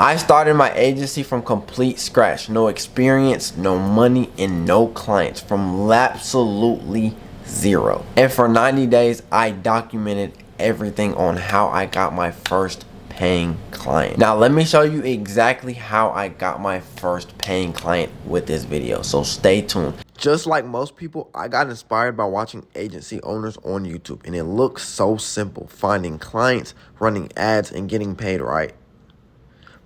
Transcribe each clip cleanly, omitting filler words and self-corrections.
I started my agency from complete scratch. No experience, no money, and no clients. From absolutely zero. And for 90 days, I documented everything on how I got my first paying client. Now let me show you exactly how I got my first paying client with this video, so stay tuned. Just like most people, I got inspired by watching agency owners on YouTube, and it looks so simple, finding clients, running ads, and getting paid, right?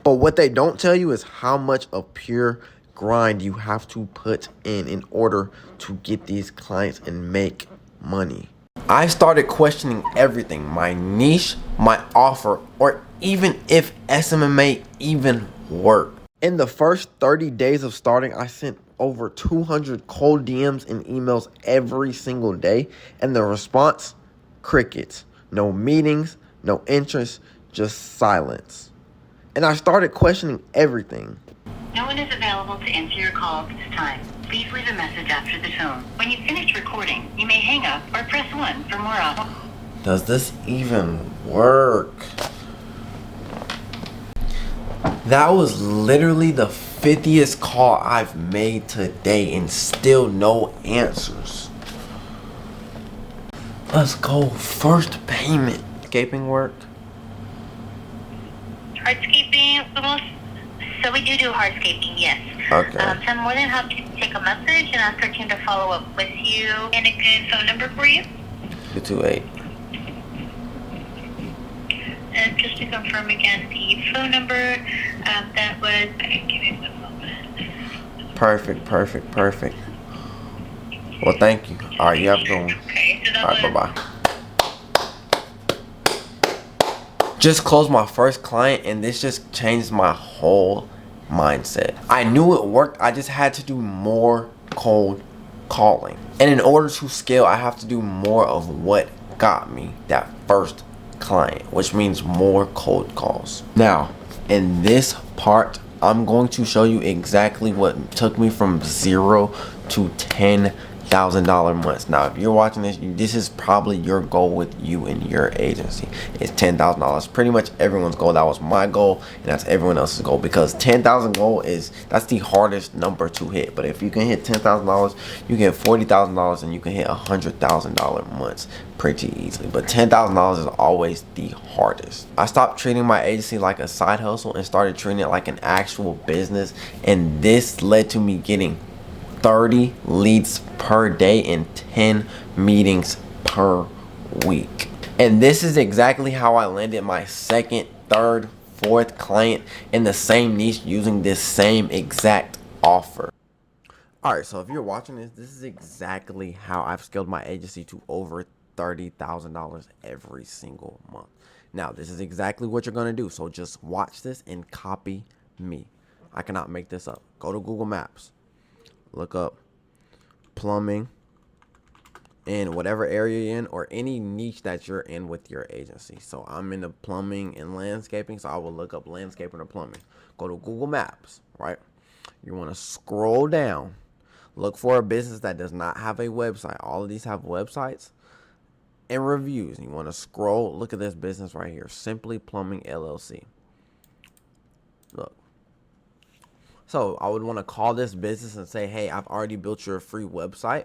But what they don't tell you is how much of pure grind you have to put in order to get these clients and make money. I started questioning everything, my niche, my offer, or even if SMMA even worked. In the first 30 days of starting, I sent over 200 cold DMs and emails every single day, and the response, crickets. No meetings, no interest, just silence. And I started questioning everything. No one is available to answer your call at this time. Please leave a message after the tone. When you finish recording, you may hang up or press 1 for more options. Does this even work? That was literally the 50th call I've made today and still no answers. Let's go. First payment. Escaping work. Hardscaping, so we do hardscaping, yes. Okay. So I'm more than happy to take a message and ask our team to follow up with you. And a good phone number for you? 228. And just to confirm again, the phone number that was, give me 1 moment. Perfect. Well, thank you. All right, you have to go. Okay, so that All right, was... bye-bye. Just closed my first client, and this just changed my whole mindset. I knew it worked. I just had to do more cold calling. And in order to scale, I have to do more of what got me that first client, which means more cold calls. Now, in this part, I'm going to show you exactly what took me from 0 to $10,000 months. Now, if you're watching this, this is probably your goal with you and your agency. It's $10,000. Pretty much everyone's goal. That was my goal, and that's everyone else's goal, because 10,000 goal that's the hardest number to hit. But if you can hit $10,000, you get $40,000, and you can hit $100,000 months pretty easily. But $10,000 is always the hardest. I stopped treating my agency like a side hustle and started treating it like an actual business, and this led to me getting 30 leads per day and 10 meetings per week. And this is exactly how I landed my second, third, fourth client in the same niche using this same exact offer. Alright, so if you're watching this is exactly how I've scaled my agency to over $30,000 every single month. Now, this is exactly what you're going to do. So just watch this and copy me. I cannot make this up. Go to Google Maps. Look up plumbing in whatever area you're in, or any niche that you're in with your agency. So I'm into plumbing and landscaping, so I will look up landscaping or plumbing. Go to Google Maps, right? You want to scroll down. Look for a business that does not have a website. All of these have websites and reviews. You want to scroll. Look at this business right here. Simply Plumbing LLC. Look. So I would want to call this business and say, hey, I've already built your free website.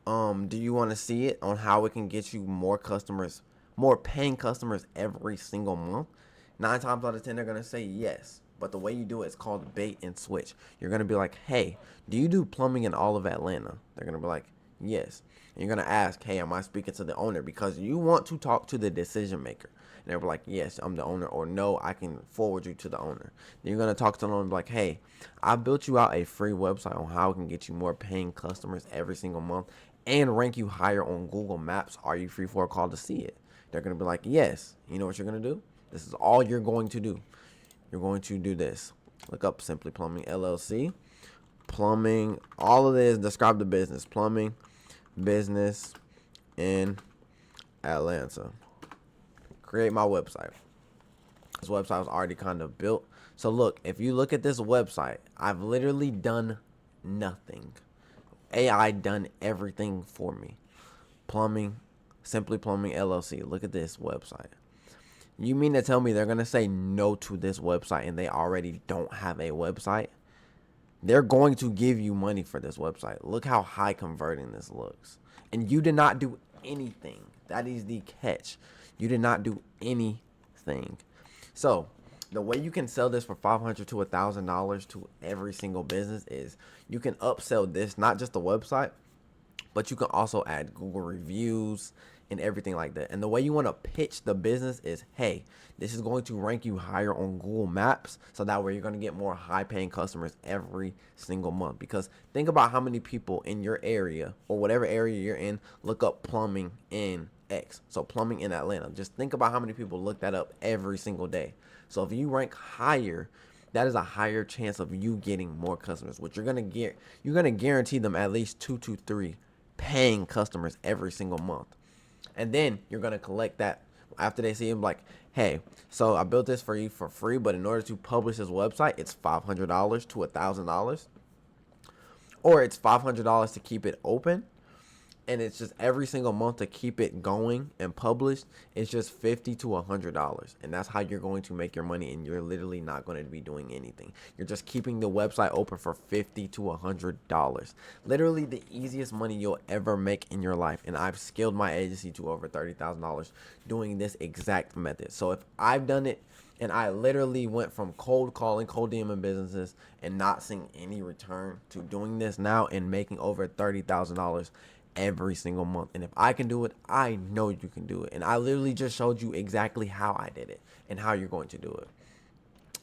Do you want to see it on how it can get you more customers, more paying customers every single month? 9 times out of 10, they're going to say yes. But the way you do it is called bait and switch. You're going to be like, hey, do you do plumbing in all of Atlanta? They're going to be like, yes. And you're going to ask, hey, am I speaking to the owner? Because you want to talk to the decision maker. And they're like, yes, I'm the owner, or no, I can forward you to the owner. Then you're going to talk to them and be like, hey, I built you out a free website on how I can get you more paying customers every single month and rank you higher on Google Maps. Are you free for a call to see it? They're going to be like, yes. You know what you're going to do? This is all you're going to do. You're going to do this. Look up Simply Plumbing LLC. Plumbing, all of this, describe the business. Plumbing business in Atlanta. Create my website. This website was already kind of built. So look, if you look at this website, I've literally done nothing. AI done everything for me. Plumbing, Simply Plumbing LLC. Look at this website. You mean to tell me they're going to say no to this website and they already don't have a website? They're going to give you money for this website. Look how high converting this looks. And you did not do anything. That is the catch. You did not do anything. So the way you can sell this for $500 to $1,000 to every single business is you can upsell this, not just the website, but you can also add Google reviews and everything like that. And the way you want to pitch the business is, hey, this is going to rank you higher on Google Maps, so that way you're going to get more high paying customers every single month. Because think about how many people in your area or whatever area you're in look up plumbing in X. So plumbing in Atlanta. Just think about how many people look that up every single day. So if you rank higher, that is a higher chance of you getting more customers, which you're going to guarantee them at least 2 to 3 paying customers every single month. And then you're going to collect that after they see him, like, hey, so I built this for you for free, but in order to publish this website, it's $500 to $1,000, or it's $500 to keep it open. And it's just every single month to keep it going and published. It's just $50 to $100. And that's how you're going to make your money. And you're literally not going to be doing anything. You're just keeping the website open for $50 to $100. Literally the easiest money you'll ever make in your life. And I've scaled my agency to over $30,000 doing this exact method. So if I've done it, and I literally went from cold calling, cold DMing businesses and not seeing any return to doing this now and making over $30,000 every single month. And if I can do it, I know you can do it. And I literally just showed you exactly how I did it and how you're going to do it.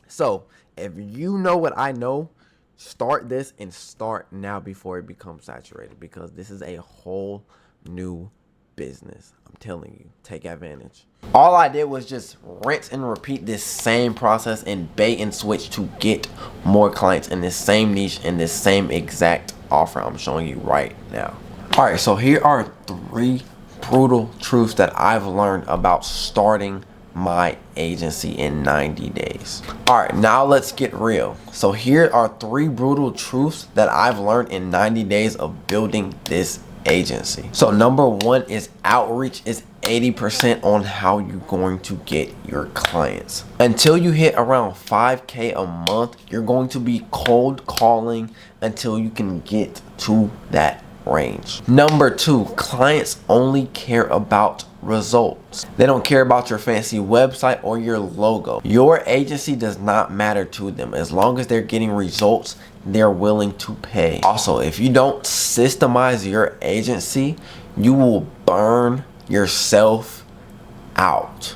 So if you know what I know, start this and start now before it becomes saturated, because this is a whole new business. I'm telling you, take advantage. All I did was just rinse and repeat this same process and bait and switch to get more clients in this same niche and this same exact offer I'm showing you right now. All right, so here are 3 brutal truths that I've learned about starting my agency in 90 days. All right, now let's get real. So here are 3 brutal truths that I've learned in 90 days of building this agency. So number 1 is outreach is 80% on how you're going to get your clients. Until you hit around 5K a month, you're going to be cold calling until you can get to that range. Number 2, clients only care about results. They don't care about your fancy website or your logo. Your agency does not matter to them. As long as they're getting results, they're willing to pay. Also, if you don't systemize your agency, you will burn yourself out.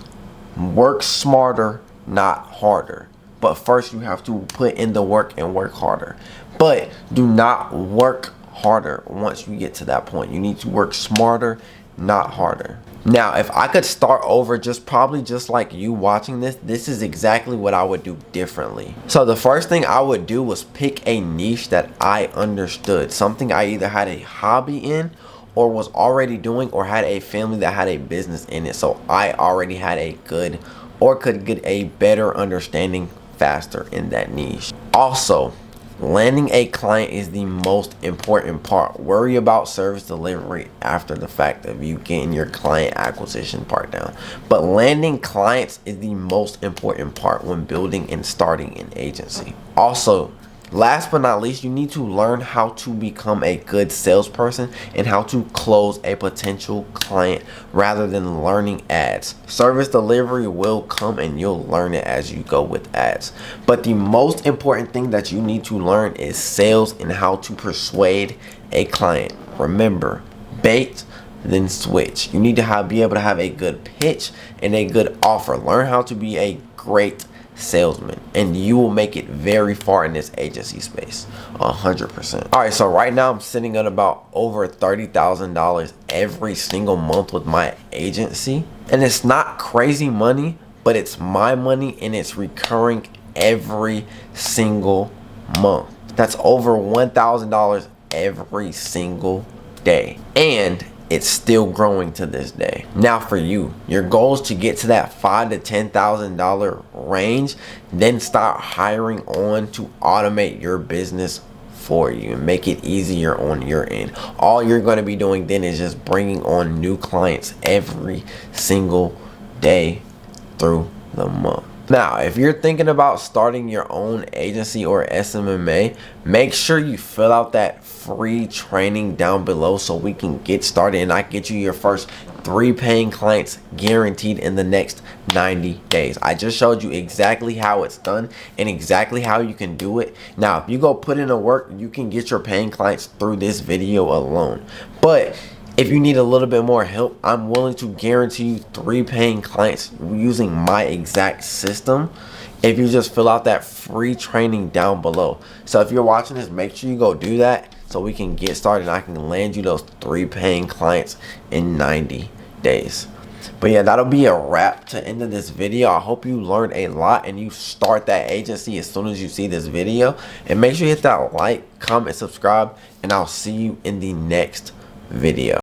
Work smarter, not harder. But first you have to put in the work and work harder. But do not work harder once you get to that point. You need to work smarter, not harder. Now, if I could start over, probably just like you watching this is exactly what I would do differently. So the first thing I would do was pick a niche that I understood, something I either had a hobby in or was already doing, or had a family that had a business in it, so I already had a good or could get a better understanding faster in that niche. Also, landing a client is the most important part. Worry about service delivery after the fact of you getting your client acquisition part down. But landing clients is the most important part when building and starting an agency. Also, last but not least, you need to learn how to become a good salesperson and how to close a potential client rather than learning ads. Service delivery will come and you'll learn it as you go with ads. But the most important thing that you need to learn is sales and how to persuade a client. Remember, bait, then switch. You need to be able to have a good pitch and a good offer. Learn how to be a great salesman and you will make it very far in this agency space, 100%. All right, so right now I'm sitting at about over $30,000 every single month with my agency, and it's not crazy money, but it's my money and it's recurring every single month. That's over $1,000 every single day, and it's still growing to this day. Now for you, your goal is to get to that $5,000 to $10,000 range, then start hiring on to automate your business for you and make it easier on your end. All you're going to be doing then is just bringing on new clients every single day through the month. Now, if you're thinking about starting your own agency or SMMA, make sure you fill out that free training down below so we can get started and I get you your first 3 paying clients guaranteed in the next 90 days. I just showed you exactly how it's done and exactly how you can do it. Now, if you go put in the work, you can get your paying clients through this video alone. But if you need a little bit more help, I'm willing to guarantee you 3 paying clients using my exact system if you just fill out that free training down below. So if you're watching this, make sure you go do that so we can get started and I can land you those 3 paying clients in 90 days. But yeah, that'll be a wrap to end of this video. I hope you learned a lot and you start that agency as soon as you see this video. And make sure you hit that like, comment, subscribe, and I'll see you in the next video.